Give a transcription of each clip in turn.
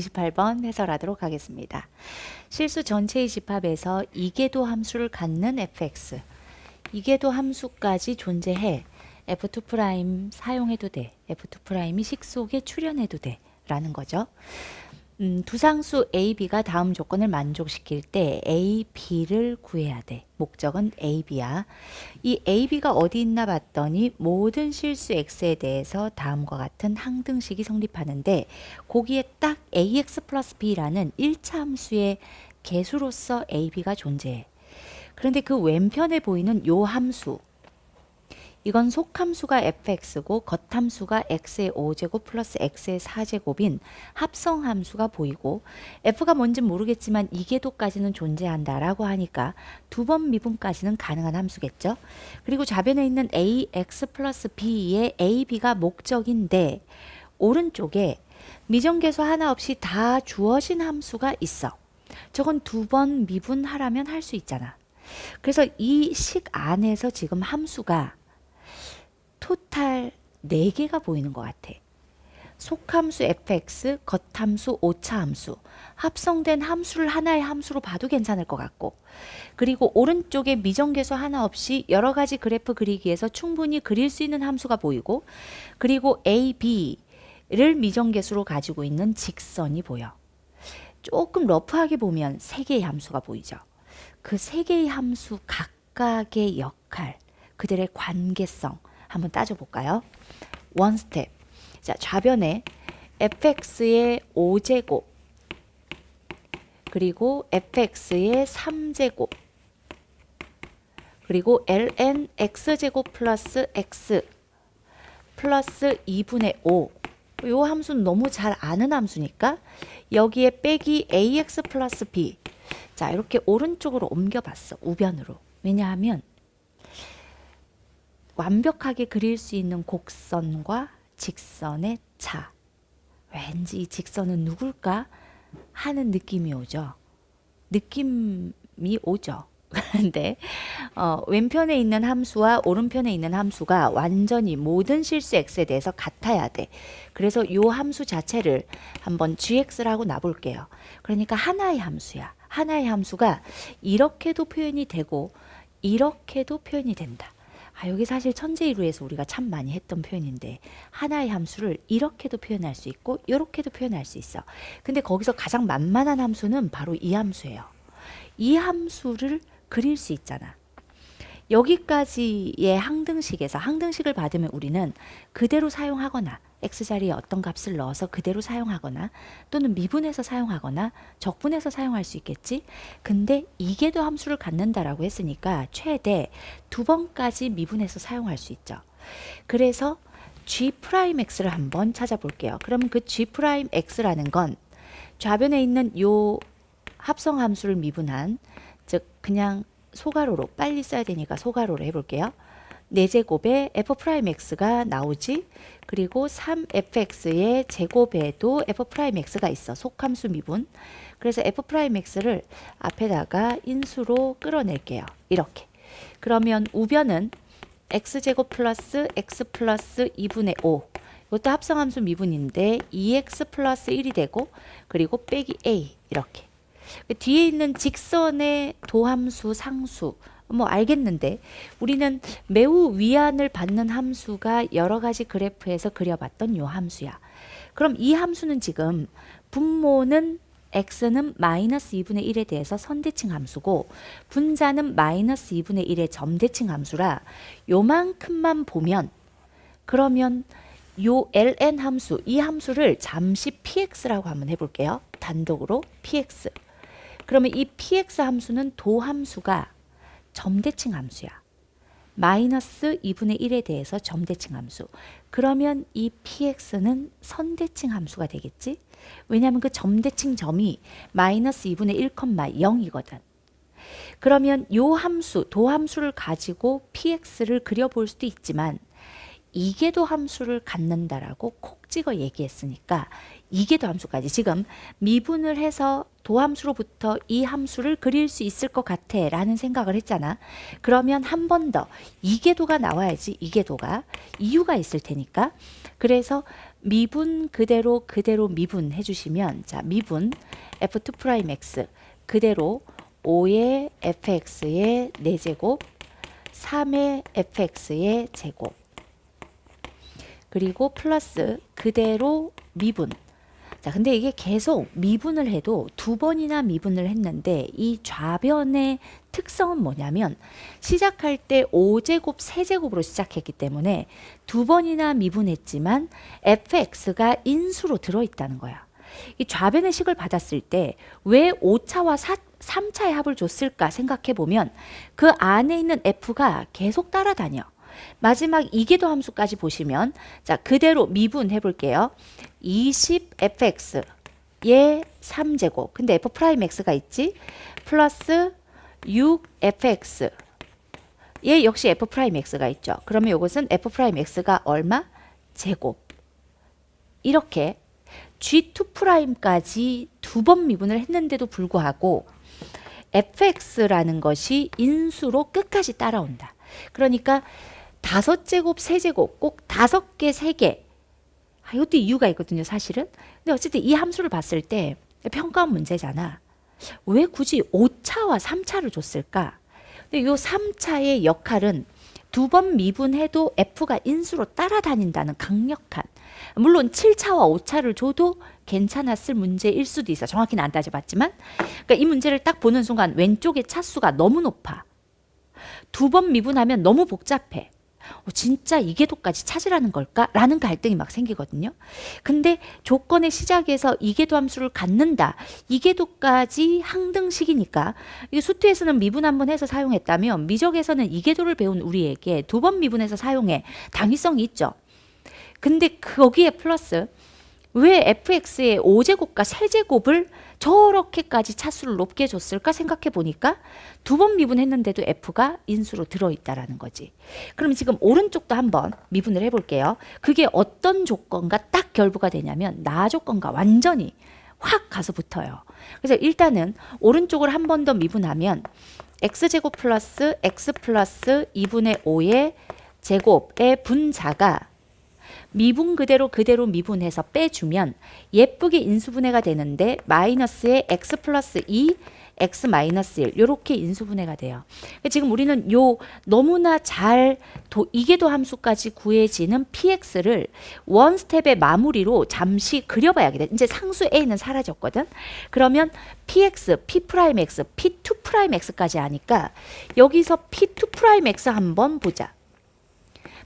28번 해설하도록 하겠습니다. 실수 전체의 집합에서 이계도 함수를 갖는 fx, 이계도 함수까지 존재해 f2' 사용해도 돼, f2'이 식 속에 출현해도 돼 라는 거죠. 두 상수 a, b가 다음 조건을 만족시킬 때 a, b를 구해야 돼. 목적은 a, b야. 이 a, b가 어디 있나 봤더니 모든 실수 x에 대해서 다음과 같은 항등식이 성립하는데 거기에 딱 ax 플러스 b라는 1차 함수의 개수로서 a, b가 존재해. 그런데 그 왼편에 보이는 요 함수, 이건 속함수가 fx고 겉함수가 x의 5제곱 플러스 x의 4제곱인 합성함수가 보이고 f가 뭔진 모르겠지만 이계도까지는 존재한다라고 하니까 두 번 미분까지는 가능한 함수겠죠. 그리고 좌변에 있는 ax 플러스 b의 a, b가 목적인데 오른쪽에 미정계수 하나 없이 다 주어진 함수가 있어. 저건 두 번 미분하라면 할 수 있잖아. 그래서 이 식 안에서 지금 함수가 토탈 4개가 보이는 것 같아. 속함수 fx, 겉함수 5차 함수, 합성된 함수를 하나의 함수로 봐도 괜찮을 것 같고, 그리고 오른쪽에 미정계수 하나 없이 여러 가지 그래프 그리기에서 충분히 그릴 수 있는 함수가 보이고, 그리고 a, b를 미정계수로 가지고 있는 직선이 보여. 조금 러프하게 보면 3개의 함수가 보이죠. 그 3개의 함수 각각의 역할, 그들의 관계성 한번 따져볼까요? 원 스텝. 자, 좌변에 fx의 5제곱 그리고 fx의 3제곱 그리고 ln x제곱 플러스 x 플러스 2분의 5. 요 함수는 너무 잘 아는 함수니까 여기에 빼기 ax 플러스 b. 자, 이렇게 오른쪽으로 옮겨봤어. 우변으로. 왜냐하면 완벽하게 그릴 수 있는 곡선과 직선의 차. 왠지 이 직선은 누굴까 하는 느낌이 오죠. 느낌이 오죠. 그런데 왼편에 있는 함수와 오른편에 있는 함수가 완전히 모든 실수 x에 대해서 같아야 돼. 그래서 이 함수 자체를 한번 gx라고 놔볼게요. 그러니까 하나의 함수야. 하나의 함수가 이렇게도 표현이 되고 이렇게도 표현이 된다. 여기 사실 천재이루에서 우리가 참 많이 했던 표현인데 하나의 함수를 이렇게도 표현할 수 있고 이렇게도 표현할 수 있어. 근데 거기서 가장 만만한 함수는 바로 이 함수예요. 이 함수를 그릴 수 있잖아. 여기까지의 항등식에서 항등식을 받으면 우리는 그대로 사용하거나 x자리에 어떤 값을 넣어서 그대로 사용하거나 또는 미분해서 사용하거나 적분해서 사용할 수 있겠지. 근데 이계도 함수를 갖는다라고 했으니까 최대 2번까지 미분해서 사용할 수 있죠. 그래서 g'x를 한번 찾아볼게요. 그러면 그 g'x라는 건 좌변에 있는 요 합성 함수를 미분한, 즉 그냥 소가로로 빨리 써야 되니까 소가로로 해볼게요. 4제곱에 f'x가 나오지. 그리고 3fx의 제곱에도 f'x가 있어. 속함수 미분. 그래서 f'x를 앞에다가 인수로 끌어낼게요. 이렇게. 그러면 우변은 x제곱 플러스 x 플러스 2분의 5. 이것도 합성함수 미분인데 2x 플러스 1이 되고 그리고 빼기 a 이렇게. 뒤에 있는 직선의 도함수, 상수 뭐 알겠는데 우리는 매우 위안을 받는 함수가 여러 가지 그래프에서 그려봤던 요 함수야. 그럼 이 함수는 지금 분모는 x는 마이너스 2분의 1에 대해서 선대칭 함수고 분자는 마이너스 2분의 1의 점대칭 함수라 요만큼만 보면 그러면 요 ln 함수, 이 함수를 잠시 px라고 한번 해볼게요. 단독으로 px. 그러면 이 px 함수는 도함수가 점대칭 함수야. 마이너스 2분의 1에 대해서 점대칭 함수. 그러면 이 px는 선대칭 함수가 되겠지? 왜냐하면 그 점대칭 점이 마이너스 2분의 1,0이거든. 그러면 요 함수, 도함수를 가지고 px를 그려볼 수도 있지만 이계도 함수를 갖는다라고 콕 찍어 얘기했으니까 이계도 함수까지 지금 미분을 해서 도함수로부터 이 함수를 그릴 수 있을 것 같아 라는 생각을 했잖아. 그러면 한 번 더 이계도가 나와야지. 이계도가 이유가 있을 테니까. 그래서 미분 그대로 미분 해주시면 자 미분 f2'x 그대로 5의 fx의 4제곱 3의 fx의 제곱 그리고 플러스 그대로 미분. 자, 근데 이게 계속 미분을 해도 2번이나 미분을 했는데 이 좌변의 특성은 뭐냐면 시작할 때 5제곱, 세제곱으로 시작했기 때문에 2번이나 미분했지만 fx가 인수로 들어있다는 거야. 이 좌변의 식을 받았을 때 왜 5차와 3차의 합을 줬을까 생각해 보면 그 안에 있는 f가 계속 따라다녀. 마지막 이계도 함수까지 보시면 자 그대로 미분해 볼게요. 20fx의 3제곱 근데 f'x가 있지 플러스 6fx 얘 역시 f'x가 있죠. 그러면 이것은 f'x가 얼마? 제곱. 이렇게 G2'까지 2번 미분을 했는데도 불구하고 fx라는 것이 인수로 끝까지 따라온다. 그러니까 5제곱, 세제곱 꼭 5개, 3개 이것도 이유가 있거든요 사실은. 근데 어쨌든 이 함수를 봤을 때 평가원 문제잖아. 왜 굳이 5차와 3차를 줬을까? 근데 이 3차의 역할은 2번 미분해도 f가 인수로 따라다닌다는 강력한, 물론 7차와 5차를 줘도 괜찮았을 문제일 수도 있어. 정확히는 안 따져봤지만 그러니까 이 문제를 딱 보는 순간 왼쪽의 차수가 너무 높아. 2번 미분하면 너무 복잡해. 진짜 이계도까지 찾으라는 걸까? 라는 갈등이 막 생기거든요. 근데 조건의 시작에서 이계도 함수를 갖는다. 이계도까지 항등식이니까 이 수투에서는 미분 한번 해서 사용했다면 미적에서는 이계도를 배운 우리에게 2번 미분해서 사용해. 당위성이 있죠. 근데 거기에 플러스 왜 fx의 5제곱과 세제곱을 저렇게까지 차수를 높게 줬을까 생각해 보니까 2번 미분했는데도 f가 인수로 들어있다라는 거지. 그럼 지금 오른쪽도 한번 미분을 해볼게요. 그게 어떤 조건과 딱 결부가 되냐면 나 조건과 완전히 확 가서 붙어요. 그래서 일단은 오른쪽을 한 번 더 미분하면 x제곱 플러스 x 플러스 2분의 5의 제곱의 분자가 미분 그대로 미분해서 빼주면 예쁘게 인수분해가 되는데 마이너스의 x 플러스 2, x 마이너스 1 이렇게 인수분해가 돼요. 지금 우리는 요 너무나 잘 이계도 함수까지 구해지는 px를 원 스텝의 마무리로 잠시 그려봐야겠다. 이제 상수 a는 사라졌거든. 그러면 px, p'x, p2'x까지 하니까 여기서 p2'x 한번 보자.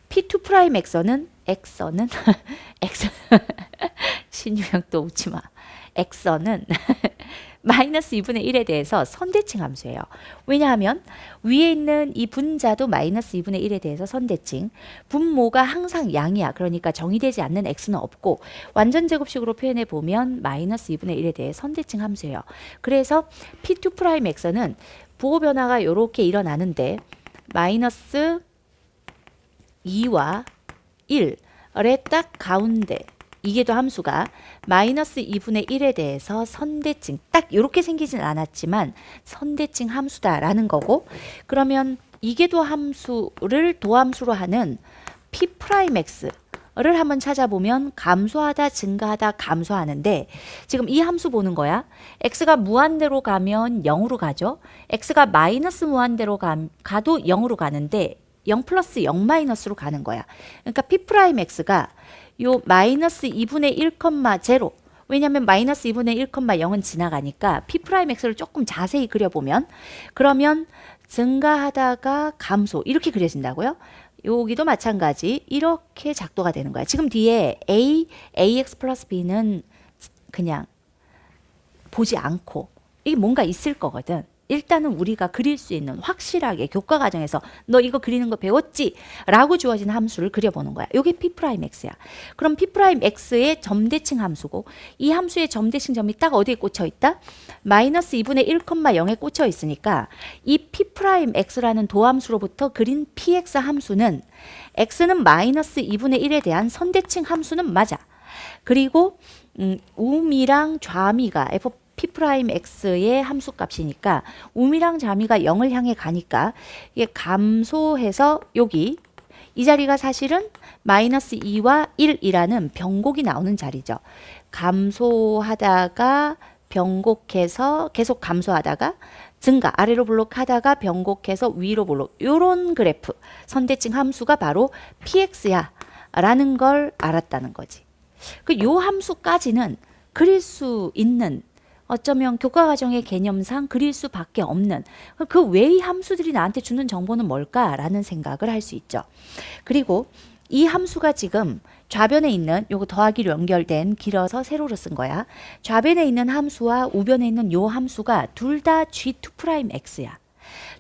p2'x는 x는 신유형 또 웃지마. x는 마이너스 2분의 1에 대해서 선대칭 함수예요. 왜냐하면 위에 있는 이 분자도 마이너스 2분의 1에 대해서 선대칭. 분모가 항상 양이야. 그러니까 정의되지 않는 x는 없고 완전 제곱식으로 표현해 보면 마이너스 2분의 1에 대해 선대칭 함수예요. 그래서 p2'x는 부호 변화가 이렇게 일어나는데 마이너스 2와 1의 딱 가운데 이계도 함수가 마이너스 2분의 1에 대해서 선대칭 딱 이렇게 생기진 않았지만 선대칭 함수다라는 거고, 그러면 이계도 함수를 도함수로 하는 p'x를 한번 찾아보면 감소하다 증가하다 감소하는데 지금 이 함수 보는 거야. x가 무한대로 가면 0으로 가죠. x가 마이너스 무한대로 가도 0으로 가는데 0 플러스 0 마이너스로 가는 거야. 그러니까 p'x가 요 마이너스 2분의 1,0 왜냐하면 마이너스 2분의 1,0은 지나가니까 p'x를 조금 자세히 그려보면 그러면 증가하다가 감소 이렇게 그려진다고요. 여기도 마찬가지 이렇게 작도가 되는 거야. 지금 뒤에 ax 플러스 b는 그냥 보지 않고 이게 뭔가 있을 거거든. 일단은 우리가 그릴 수 있는 확실하게 교과 과정에서 너 이거 그리는 거 배웠지? 라고 주어진 함수를 그려보는 거야. 이게 p'x야. 그럼 p'x의 점대칭 함수고 이 함수의 점대칭 점이 딱 어디에 꽂혀 있다? 마이너스 2분의 1,0에 꽂혀 있으니까 이 p'x라는 도함수로부터 그린 px 함수는 x는 마이너스 2분의 1에 대한 선대칭 함수는 맞아. 그리고 우미랑 좌미가 p'x의 함수값이니까 우미랑 좌미가 0을 향해 가니까 이게 감소해서 여기 이 자리가 사실은 마이너스 2와 1이라는 변곡이 나오는 자리죠. 감소하다가 변곡해서 계속 감소하다가 증가, 아래로 블록하다가 변곡해서 위로 블록, 요런 그래프, 선대칭 함수가 바로 px야 라는 걸 알았다는 거지. 요 함수까지는 그릴 수 있는, 어쩌면 교과과정의 개념상 그릴 수밖에 없는 그 외의 함수들이 나한테 주는 정보는 뭘까라는 생각을 할 수 있죠. 그리고 이 함수가 지금 좌변에 있는 요거 더하기로 연결된, 길어서 세로로 쓴 거야. 좌변에 있는 함수와 우변에 있는 요 함수가 둘 다 G2'X야.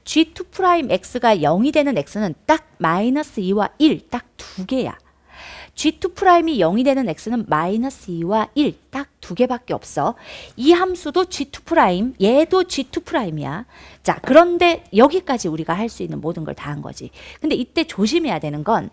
G2'X가 0이 되는 X는 딱 마이너스 2와 1, 딱 두 개야. G2'이 0이 되는 X는 마이너스 2와 1, 딱 두 개밖에 없어. 이 함수도 G2', 얘도 G2'이야. 자, 그런데 여기까지 우리가 할 수 있는 모든 걸 다 한 거지. 근데 이때 조심해야 되는 건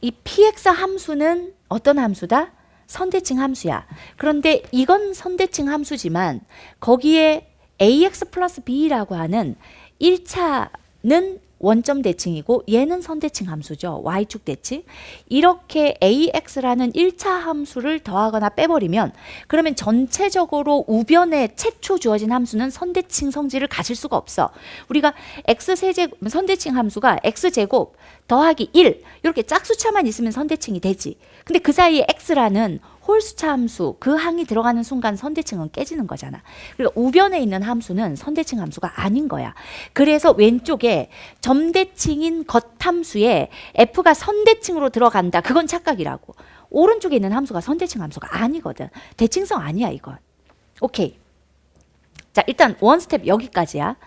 이 px 함수는 어떤 함수다? 선대칭 함수야. 그런데 이건 선대칭 함수지만 거기에 ax 플러스 b라고 하는 1차는 원점 대칭이고 얘는 선대칭 함수죠. y축 대칭. 이렇게 ax라는 1차 함수를 더하거나 빼버리면 그러면 전체적으로 우변에 최초 주어진 함수는 선대칭 성질을 가질 수가 없어. 우리가 x세제곱, 선대칭 함수가 x제곱 더하기 1 이렇게 짝수차만 있으면 선대칭이 되지. 근데 그 사이에 x라는 홀수차 함수, 그 항이 들어가는 순간 선대칭은 깨지는 거잖아. 그러니까 우변에 있는 함수는 선대칭 함수가 아닌 거야. 그래서 왼쪽에 점대칭인 겉함수에 f가 선대칭으로 들어간다. 그건 착각이라고. 오른쪽에 있는 함수가 선대칭 함수가 아니거든. 대칭성 아니야 이건. 오케이. 자, 일단 원 스텝 여기까지야.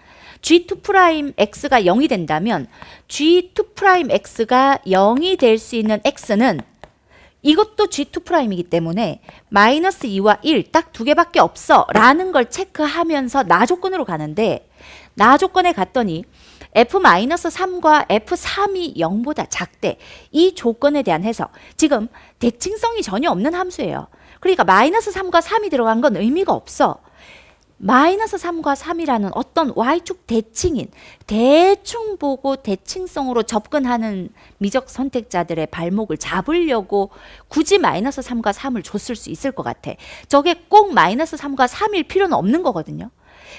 G2'X가 0이 된다면 G2'X가 0이 될 수 있는 X는 이것도 G2'이기 때문에 마이너스 2와 1 딱 두 개밖에 없어 라는 걸 체크하면서 나 조건으로 가는데, 나 조건에 갔더니 F-3과 F3이 0보다 작대. 이 조건에 대한 해석. 지금 대칭성이 전혀 없는 함수예요. 그러니까 마이너스 3과 3이 들어간 건 의미가 없어. 마이너스 3과 3이라는 어떤 y축 대칭인, 대충 보고 대칭성으로 접근하는 미적 선택자들의 발목을 잡으려고 굳이 마이너스 3과 3을 줬을 수 있을 것 같아. 저게 꼭 마이너스 3과 3일 필요는 없는 거거든요.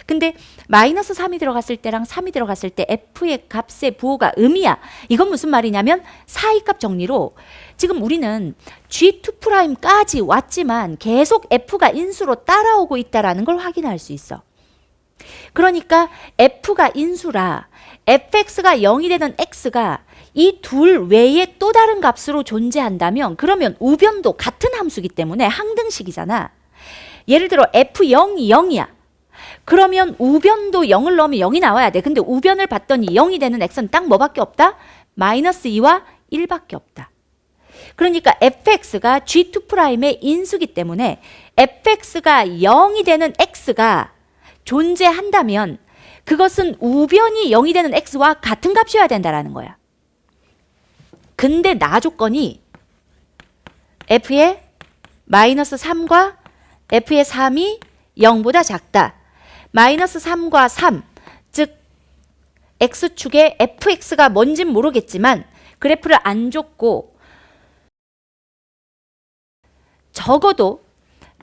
근데 마이너스 3이 들어갔을 때랑 3이 들어갔을 때 f의 값의 부호가 음이야. 이건 무슨 말이냐면 사이값 정리로 지금 우리는 G2'까지 왔지만 계속 f가 인수로 따라오고 있다는 걸 확인할 수 있어. 그러니까 f가 인수라 fx가 0이 되는 x가 이 둘 외에 또 다른 값으로 존재한다면 그러면 우변도 같은 함수이기 때문에 항등식이잖아. 예를 들어 f0이 0이야. 그러면 우변도 0을 넣으면 0이 나와야 돼. 근데 우변을 봤더니 0이 되는 x는 딱 뭐밖에 없다? 마이너스 2와 1밖에 없다. 그러니까 fx가 G2'의 인수기 때문에 fx가 0이 되는 x가 존재한다면 그것은 우변이 0이 되는 x와 같은 값이어야 된다는 거야. 근데 나 조건이 f의 마이너스 3과 f의 3이 0보다 작다. 마이너스 3과 3, 즉 x축에 fx가 뭔진 모르겠지만 그래프를 안 줬고 적어도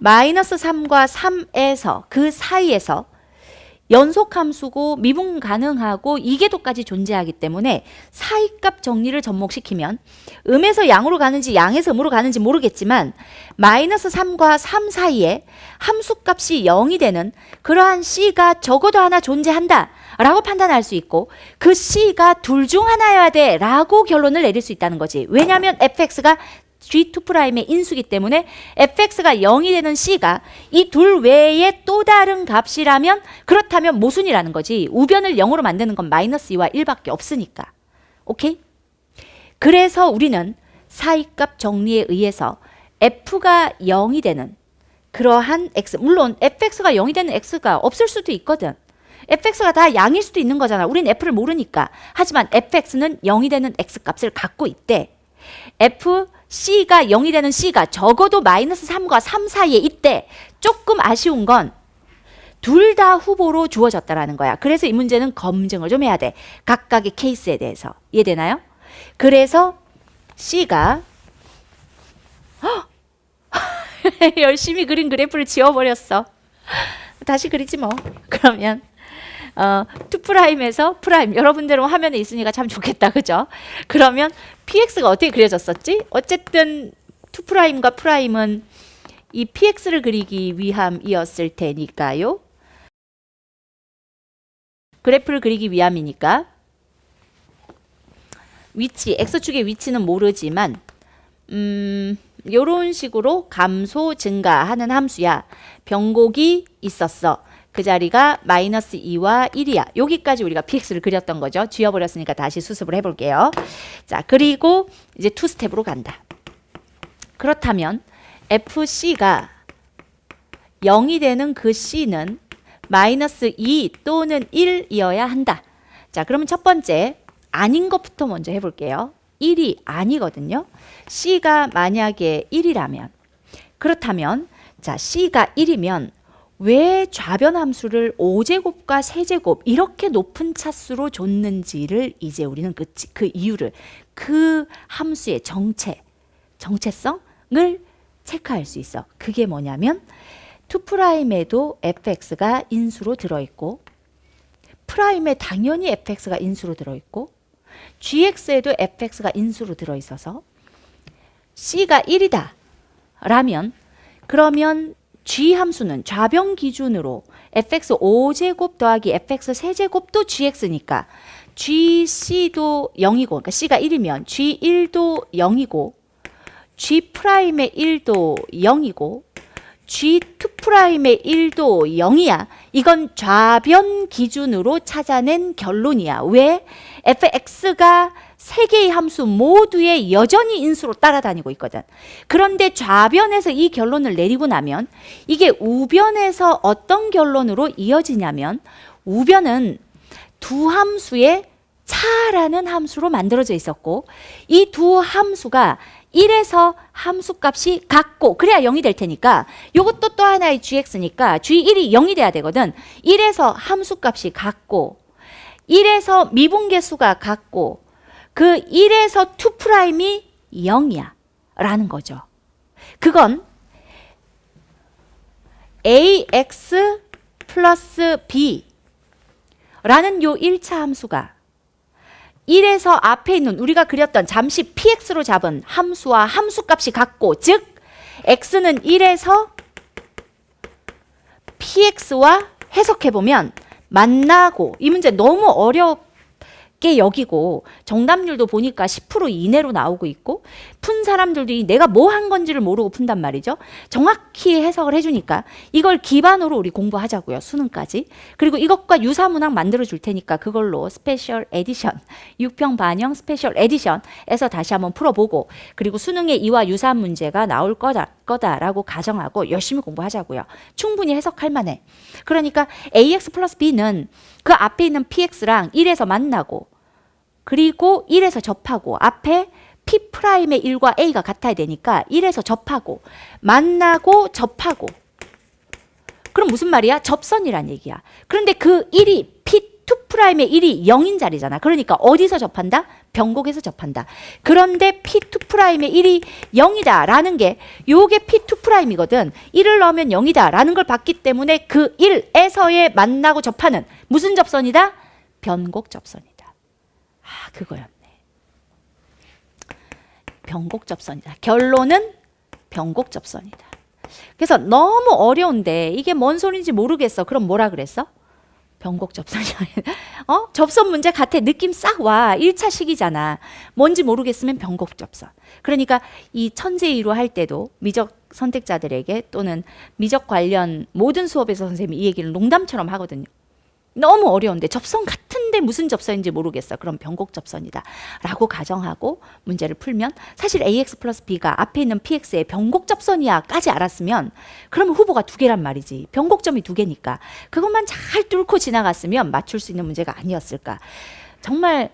마이너스 3과 3에서 그 사이에서 연속함수고 미분 가능하고 이계도까지 존재하기 때문에 사이값 정리를 접목시키면 음에서 양으로 가는지 양에서 음으로 가는지 모르겠지만 마이너스 3과 3 사이에 함수값이 0이 되는 그러한 C가 적어도 하나 존재한다 라고 판단할 수 있고 그 C가 둘 중 하나여야 돼 라고 결론을 내릴 수 있다는 거지. 왜냐하면 fx가 G2'의 인수기 때문에 fx가 0이 되는 C가 이 둘 외에 또 다른 값이라면 그렇다면 모순이라는 거지. 우변을 0으로 만드는 건 마이너스 2와 1밖에 없으니까. 오케이? 그래서 우리는 사이값 정리에 의해서 f가 0이 되는 그러한 x, 물론 fx가 0이 되는 x가 없을 수도 있거든. fx가 다 양일 수도 있는 거잖아. 우린 f를 모르니까. 하지만 fx는 0이 되는 x값을 갖고 있대. C가 0이 되는 C가 적어도 마이너스 3과 3 사이에 있대. 조금 아쉬운 건 둘 다 후보로 주어졌다라는 거야. 그래서 이 문제는 검증을 좀 해야 돼. 각각의 케이스에 대해서. 이해되나요? 그래서 C가 열심히 그린 그래프를 지워버렸어. 다시 그리지 뭐. 그러면 2'에서 프라임, 여러분들은 화면에 있으니까 참 좋겠다, 그죠? 그러면 px가 어떻게 그려졌었지? 어쨌든 2'과 프라임은 이 px를 그리기 위함이었을 테니까요. 그래프를 그리기 위함이니까 위치, x축의 위치는 모르지만 요런 식으로 감소 증가하는 함수야. 변곡이 있었어. 그 자리가 마이너스 2와 1이야. 여기까지 우리가 px를 그렸던 거죠. 지워버렸으니까 다시 수습을 해볼게요. 자, 그리고 이제 2스텝으로 간다. 그렇다면 fc가 0이 되는 그 c는 마이너스 2 또는 1이어야 한다. 자, 그러면 첫 번째 아닌 것부터 먼저 해볼게요. 1이 아니거든요. c가 만약에 1이라면, 그렇다면 자, c가 1이면 왜 좌변 함수를 5제곱과 세제곱 이렇게 높은 차수로 줬는지를 이제 우리는 그 이유를, 그 함수의 정체성을 체크할 수 있어. 그게 뭐냐면 2'에도 fx가 인수로 들어있고, 프라임에 당연히 fx가 인수로 들어있고, gx에도 fx가 인수로 들어있어서 c가 1이다 라면, 그러면 g 함수는 좌변 기준으로 fx 5제곱 더하기 fx 세제곱도 gx니까 gc도 0이고, 그러니까 c가 1이면 g1도 0이고 g'의 1도 0이고 g2'의 1도 0이야. 이건 좌변 기준으로 찾아낸 결론이야. 왜? fx가 세 개의 함수 모두에 여전히 인수로 따라다니고 있거든. 그런데 좌변에서 이 결론을 내리고 나면 이게 우변에서 어떤 결론으로 이어지냐면, 우변은 두 함수의 차라는 함수로 만들어져 있었고, 이 두 함수가 1에서 함수값이 같고, 그래야 0이 될 테니까 이것도 또 하나의 gx니까 g1이 0이 돼야 되거든. 1에서 함수값이 같고 1에서 미분계수가 같고 그 1에서 2'이 0이야 라는 거죠. 그건 ax 플러스 b 라는 요 1차 함수가 1에서 앞에 있는 우리가 그렸던 잠시 px로 잡은 함수와 함수값이 같고, 즉 x는 1에서 px와 해석해보면 만나고, 이 문제 너무 어렵게 여기고 정답률도 보니까 10% 이내로 나오고 있고, 푼 사람들도 내가 뭐 한 건지를 모르고 푼단 말이죠. 정확히 해석을 해주니까 이걸 기반으로 우리 공부하자고요. 수능까지. 그리고 이것과 유사문항 만들어 줄 테니까 그걸로 스페셜 에디션, 6평 반영 스페셜 에디션에서 다시 한번 풀어보고, 그리고 수능에 이와 유사한 문제가 나올 거다라고 가정하고 열심히 공부하자고요. 충분히 해석할 만해. 그러니까 ax 플러스 b는 그 앞에 있는 px랑 1에서 만나고, 그리고 1에서 접하고, 앞에 P'의 1과 A가 같아야 되니까 1에서 접하고, 만나고 접하고. 그럼 무슨 말이야? 접선이란 얘기야. 그런데 그 1이 P2'의 1이 0인 자리잖아. 그러니까 어디서 접한다? 변곡에서 접한다. 그런데 P2'의 1이 0이다 라는 게, 요게 P2'이거든. 1을 넣으면 0이다 라는 걸 봤기 때문에 그 1에서의 만나고 접하는 무슨 접선이다? 변곡 접선이다. 아, 그거였네. 변곡 접선이다. 결론은 변곡 접선이다. 그래서 너무 어려운데 이게 뭔 소리인지 모르겠어. 그럼 뭐라 그랬어? 변곡 접선이야. 접선 문제 같아. 느낌 싹 와. 1차 식이잖아. 뭔지 모르겠으면 변곡 접선. 그러니까 이 천재이로 할 때도 미적 선택자들에게 또는 미적 관련 모든 수업에서 선생님이 이 얘기를 농담처럼 하거든요. 너무 어려운데 접선 같은데 무슨 접선인지 모르겠어. 그럼 변곡 접선이다 라고 가정하고 문제를 풀면, 사실 ax 플러스 b가 앞에 있는 px의 변곡 접선이야 까지 알았으면 그러면 후보가 2개란 말이지. 변곡점이 2개니까 그것만 잘 뚫고 지나갔으면 맞출 수 있는 문제가 아니었을까. 정말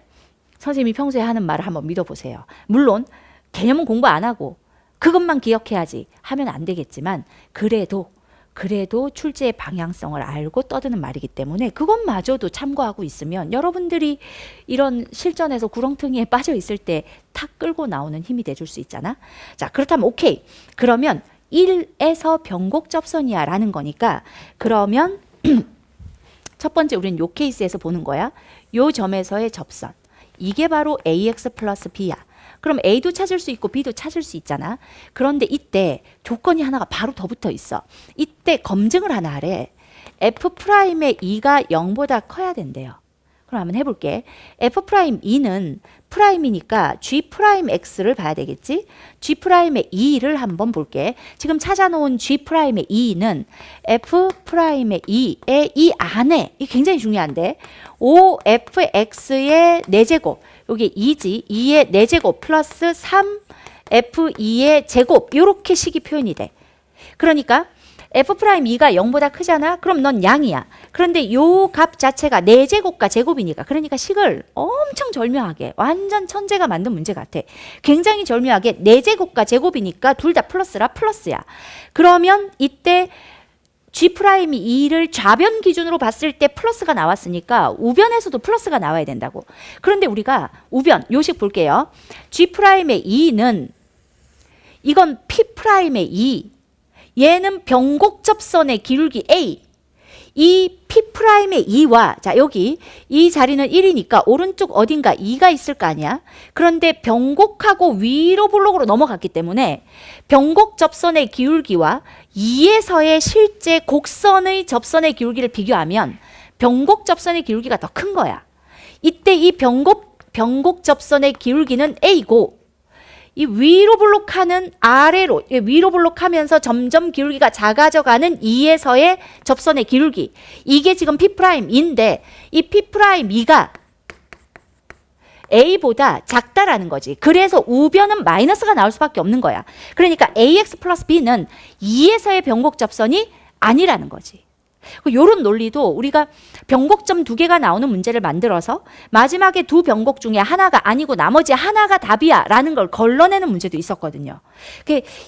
선생님이 평소에 하는 말을 한번 믿어보세요. 물론 개념은 공부 안 하고 그것만 기억해야지 하면 안 되겠지만, 그래도 그래도 출제의 방향성을 알고 떠드는 말이기 때문에 그것마저도 참고하고 있으면 여러분들이 이런 실전에서 구렁텅이에 빠져 있을 때 탁 끌고 나오는 힘이 돼줄 수 있잖아. 자, 그렇다면 오케이. 그러면 1에서 변곡 접선이야 라는 거니까 그러면 첫 번째 우리는 요 케이스에서 보는 거야. 요 점에서의 접선. 이게 바로 ax 플러스 b야. 그럼 A도 찾을 수 있고 B도 찾을 수 있잖아. 그런데 이때 조건이 하나가 바로 더 붙어 있어. 이때 검증을 하나 하래. F'의 2가 0보다 커야 된대요. 그럼 한번 해볼게. F'E는 프라임이니까 G'X를 봐야 되겠지? G'의 2를 한번 볼게. 지금 찾아놓은 G'의 2는 F'의 2의 이 안에, 이게 굉장히 중요한데 5fx의 4제곱, 여기 2지, 2의 4제곱 플러스 3f2의 제곱, 이렇게 식이 표현이 돼. 그러니까 F'E가 0보다 크잖아? 그럼 넌 양이야. 그런데 요 값 자체가 4제곱과 제곱이니까, 그러니까 식을 엄청 절묘하게, 완전 천재가 만든 문제 같아. 굉장히 절묘하게 4제곱과 제곱이니까 둘 다 플러스라 플러스야. 그러면 이때 G'이 2를 좌변 기준으로 봤을 때 플러스가 나왔으니까 우변에서도 플러스가 나와야 된다고. 그런데 우리가 우변, 요식 볼게요. G'의 2는 이건 P'의 2, 얘는 변곡접선의 기울기 A. 이 P'의 2와 자 여기 이 자리는 1이니까 오른쪽 어딘가 2가 있을 거 아니야. 그런데 변곡하고 위로 블록으로 넘어갔기 때문에 변곡접선의 기울기와 2에서의 실제 곡선의 접선의 기울기를 비교하면 변곡접선의 기울기가 더 큰 거야. 이때 이 변곡접선의 기울기는 A고 이 위로 블록하는 아래로 위로 블록하면서 점점 기울기가 작아져가는 2에서의 접선의 기울기, 이게 지금 P'인데 이 P'E가 A보다 작다라는 거지. 그래서 우변은 마이너스가 나올 수밖에 없는 거야. 그러니까 AX 플러스 B는 2에서의 변곡 접선이 아니라는 거지. 이런 논리도 우리가 변곡점 2개가 나오는 문제를 만들어서 마지막에 두 변곡 중에 하나가 아니고 나머지 하나가 답이야 라는 걸 걸러내는 문제도 있었거든요.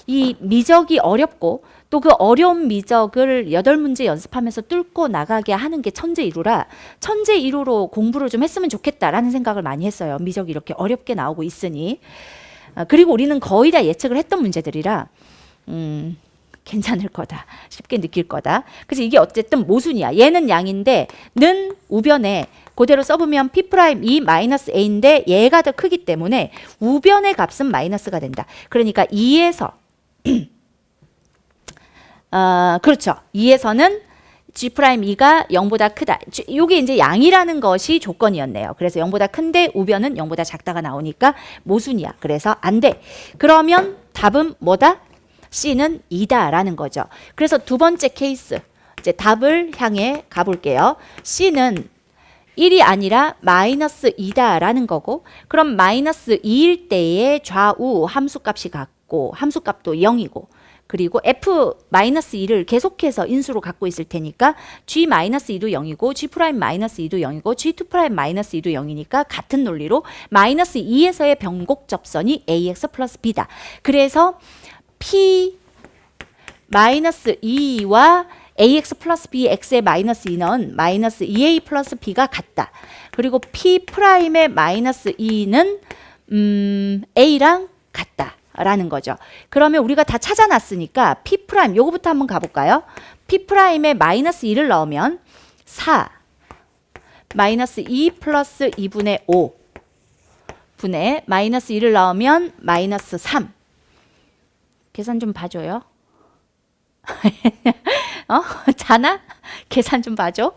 이 미적이 어렵고 또 그 어려운 미적을 8문제 연습하면서 뚫고 나가게 하는 게 천재1호라 천재1호로 공부를 좀 했으면 좋겠다라는 생각을 많이 했어요. 미적이 이렇게 어렵게 나오고 있으니. 그리고 우리는 거의 다 예측을 했던 문제들이라 괜찮을 거다. 쉽게 느낄 거다. 그래서 이게 어쨌든 모순이야. 얘는 양인데 는 우변에 그대로 써보면 P'E 마이너스 A인데 얘가 더 크기 때문에 우변의 값은 마이너스가 된다. 그러니까 2에서 그렇죠. 2에서는 G'E가 0보다 크다. 이게 이제 양이라는 것이 조건이었네요. 그래서 0보다 큰데 우변은 0보다 작다가 나오니까 모순이야. 그래서 안 돼. 그러면 답은 뭐다? C는 2다라는 거죠. 그래서 두 번째 케이스, 이제 답을 향해 가볼게요. C는 1이 아니라 마이너스 2다라는 거고, 그럼 마이너스 2일 때의 좌우 함수값이 같고, 함수값도 0이고, 그리고 F-2를 계속해서 인수로 갖고 있을 테니까 G-2도 0이고, G'-2도 0이고, G2'-2도 0이니까 같은 논리로 마이너스 2에서의 변곡 접선이 AX 플러스 B다. 그래서 P 마이너스 2와 AX 플러스 B X의 마이너스 2는 마이너스 2A 플러스 B가 같다. 그리고 P'의 마이너스 2는 A랑 같다라는 거죠. 그러면 우리가 다 찾아놨으니까 P' 요거부터 한번 가볼까요? P'의 마이너스 2를 넣으면 4 마이너스 2 플러스 2분의 5 분의 마이너스 2를 넣으면 마이너스 3. 계산 좀 봐줘요. 자나? 계산 좀 봐줘.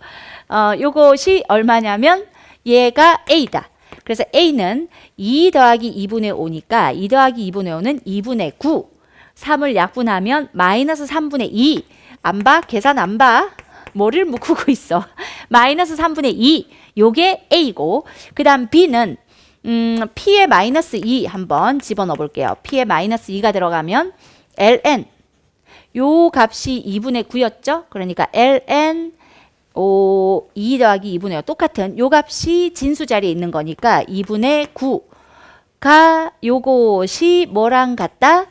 요것이 얼마냐면 얘가 A다. 그래서 A는 2 더하기 2분의 5니까 2 더하기 2분의 5는 2분의 9. 3을 약분하면 마이너스 3분의 2. 안 봐? 계산 안 봐? 뭐를 묶고 있어? 마이너스 3분의 2. 요게 A고, 그 다음 B는 P의 마이너스 2 한번 집어넣어 볼게요. P의 마이너스 2가 들어가면 ln 요 값이 2분의 9였죠. 그러니까 ln 2 더하기 2분의 5 똑같은 요 값이 진수 자리에 있는 거니까 2분의 9가 요것이 뭐랑 같다?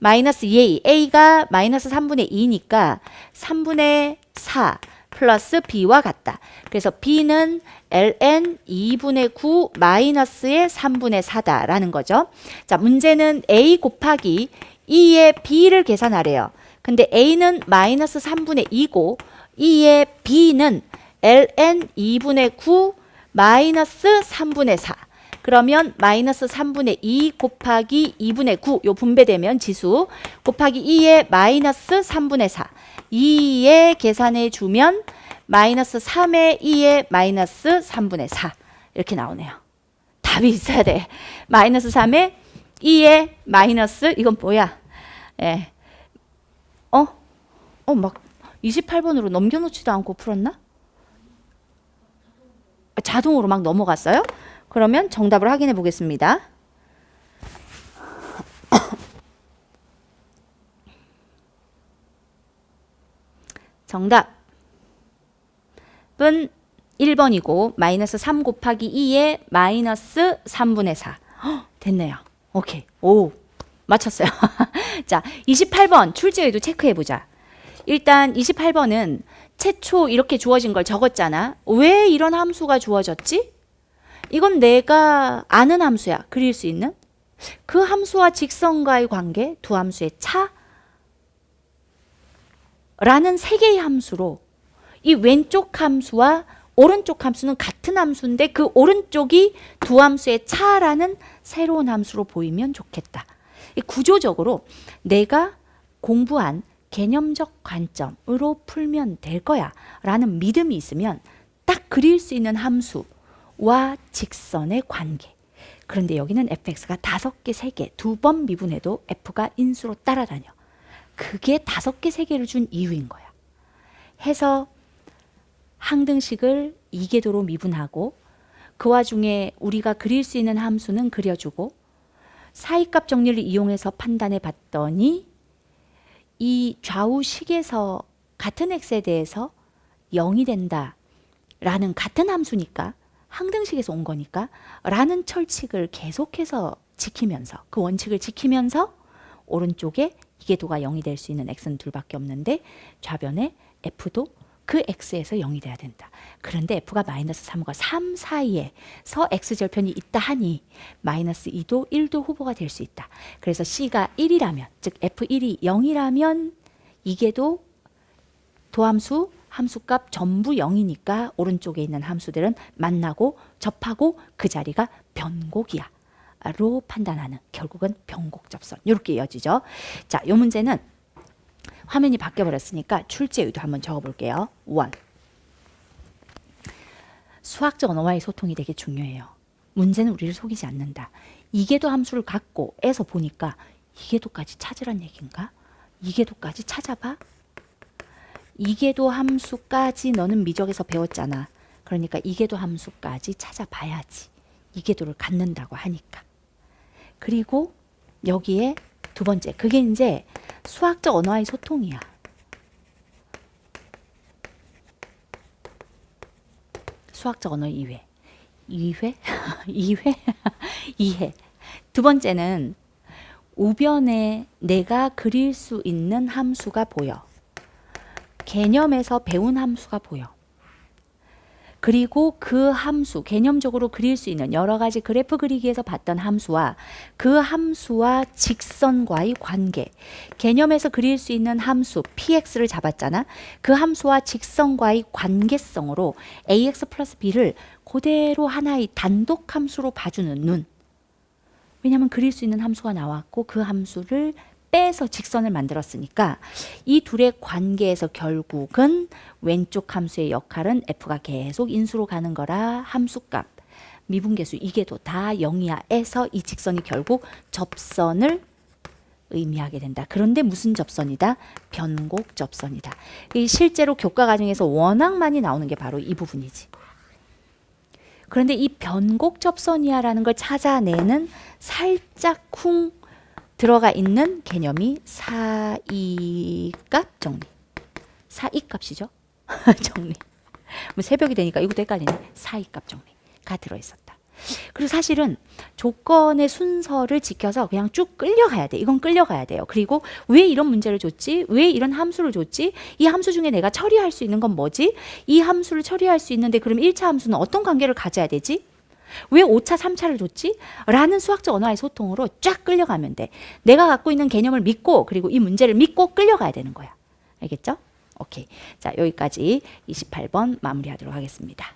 마이너스 2a, a가 마이너스 3분의 2니까 3분의 4 플러스 b와 같다. 그래서 b는 ln 2분의 9 마이너스의 3분의 4다라는 거죠. 자, 문제는 a 곱하기 2의 b를 계산하래요. 근데 a는 마이너스 3분의 2고 2의 b는 ln 2분의 9 마이너스 3분의 4. 그러면 마이너스 3분의 2 곱하기 2분의 9 요 분배되면 지수 곱하기 2의 마이너스 3분의 4. 2에 계산해 주면 마이너스 3의 2의 마이너스 3분의 4 이렇게 나오네요. 답이 있어야 돼. 마이너스 3의 2의 마이너스 이건 뭐야? 예. 막 28번으로 넘겨놓지도 않고 풀었나? 자동으로 막 넘어갔어요? 그러면 정답을 확인해 보겠습니다. 정답은 1번이고 마이너스 3 곱하기 2의 마이너스 3분의 4. 됐네요. 오케이. 오, 맞췄어요. 자, 28번 출제에도 체크해 보자. 일단 28번은 최초 이렇게 주어진 걸 적었잖아. 왜 이런 함수가 주어졌지? 이건 내가 아는 함수야. 그릴 수 있는. 그 함수와 직선과의 관계, 두 함수의 차 라는 세 개의 함수로 이 왼쪽 함수와 오른쪽 함수는 같은 함수인데 그 오른쪽이 두 함수의 차라는 새로운 함수로 보이면 좋겠다. 구조적으로 내가 공부한 개념적 관점으로 풀면 될 거야 라는 믿음이 있으면 딱 그릴 수 있는 함수와 직선의 관계. 그런데 여기는 fx가 5개, 3개, 2번 미분해도 f가 인수로 따라다녀. 그게 5개, 3개를 준 이유인 거야. 해서 항등식을 2궤도로 미분하고 그 와중에 우리가 그릴 수 있는 함수는 그려주고 사이값 정리를 이용해서 판단해 봤더니 이 좌우식에서 같은 x에 대해서 0이 된다 라는 같은 함수니까 항등식에서 온 거니까 라는 철칙을 계속해서 지키면서 그 원칙을 지키면서 오른쪽에 이궤도가 0이 될 수 있는 x는 둘밖에 없는데 좌변에 f도 그 x에서 0이 돼야 된다. 그런데 f가 마이너스 3과 3 사이에서 x절편이 있다 하니 마이너스 2도 1도 후보가 될 수 있다. 그래서 c가 1이라면 즉 f1이 0이라면 이궤도 도함수 함수값 전부 0이니까 오른쪽에 있는 함수들은 만나고 접하고 그 자리가 변곡이야 로 판단하는 결국은 변곡 접선 이렇게 이어지죠. 자, 이 문제는 화면이 바뀌어 버렸으니까 출제 의도 한번 적어 볼게요. 1. 수학적 언어와의 소통이 되게 중요해요. 문제는 우리를 속이지 않는다. 이궤도 함수를 갖고 에서 보니까 이궤도까지 찾으란 얘기인가? 이궤도까지 찾아봐? 이궤도 함수까지 너는 미적에서 배웠잖아. 그러니까 이궤도 함수까지 찾아봐야지. 이궤도를 갖는다고 하니까. 그리고 여기에 두 번째, 그게 이제 수학적 언어와의 소통이야. 수학적 언어 2회. 2회? 2회? 2회. 두 번째는 우변에 내가 그릴 수 있는 함수가 보여. 개념에서 배운 함수가 보여. 그리고 그 함수, 개념적으로 그릴 수 있는 여러 가지 그래프 그리기에서 봤던 함수와 그 함수와 직선과의 관계, 개념에서 그릴 수 있는 함수 px를 잡았잖아. 그 함수와 직선과의 관계성으로 ax 플러스 b를 그대로 하나의 단독 함수로 봐주는 눈. 왜냐하면 그릴 수 있는 함수가 나왔고 그 함수를 빼서 직선을 만들었으니까 이 둘의 관계에서 결국은 왼쪽 함수의 역할은 f가 계속 인수로 가는 거라 함수값, 미분계수 이게도 다 0이야 에서 이 직선이 결국 접선을 의미하게 된다. 그런데 무슨 접선이다? 변곡 접선이다. 실제로 교과 과정에서 워낙 많이 나오는 게 바로 이 부분이지. 그런데 이 변곡 접선이야라는 걸 찾아내는 살짝 쿵 들어가 있는 개념이 사이값 정리. 사이값이죠. 정리. 뭐 새벽이 되니까 이것도 헷갈리네. 사이값 정리가 들어있었다. 그리고 사실은 조건의 순서를 지켜서 그냥 쭉 끌려가야 돼. 이건 끌려가야 돼요. 그리고 왜 이런 문제를 줬지? 왜 이런 함수를 줬지? 이 함수 중에 내가 처리할 수 있는 건 뭐지? 이 함수를 처리할 수 있는데 그럼 1차 함수는 어떤 관계를 가져야 되지? 왜 5차, 3차를 줬지? 라는 수학적 언어의 소통으로 쫙 끌려가면 돼. 내가 갖고 있는 개념을 믿고 그리고 이 문제를 믿고 끌려가야 되는 거야. 알겠죠? 오케이. 자, 여기까지 28번 마무리하도록 하겠습니다.